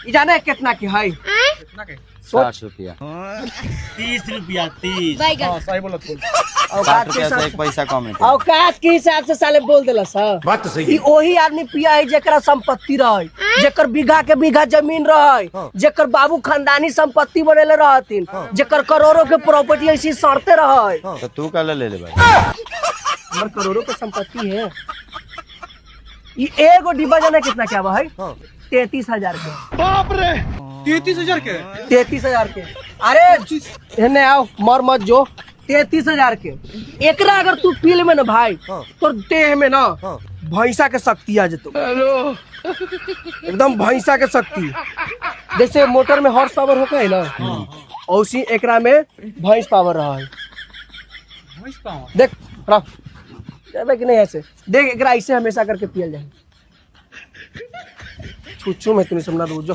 जाने कितना की है? कितना के? 60 रुपया। 30 रुपया 30। हाँ सही बोला तू। 60 रुपया से 1 पैसा कम है। औकात के हिसाब से साले बोल देला सर। बात तो सही है। वही आदमी पिया है जेकरा संपत्ति रहे, जेकर बीघा के बीघा जमीन रहे, जेकर बाबू खानदानी संपत्ति बनेले रहतिन, जेकर करोड़ों के प्रॉपर्टी ऐसी सड़ते रहे। तो तू कल ले ले भाई। हमर करोड़ों के संपत्ति है। ये एगो डिब्बा जाने कितना क्या हुआ है? 33,000 के। बाप रे 33,000 के। 33,000 के। अरे हेने आओ, मर मत जो। 33,000 के एकरा अगर तू पील में ना भाई तो देह में ना भैंसा के शक्ति आ जतो। एकदम भैंसा के शक्ति। जैसे मोटर में हॉर्स पावर होता है ना, औसी एकरा में भैंस पावर रहा है। देख रहा जाबे कि नहीं ऐसे देख, एकरा ऐसे हमेशा करके पियल जाए। छुच्छू में तूने समझा दो जो।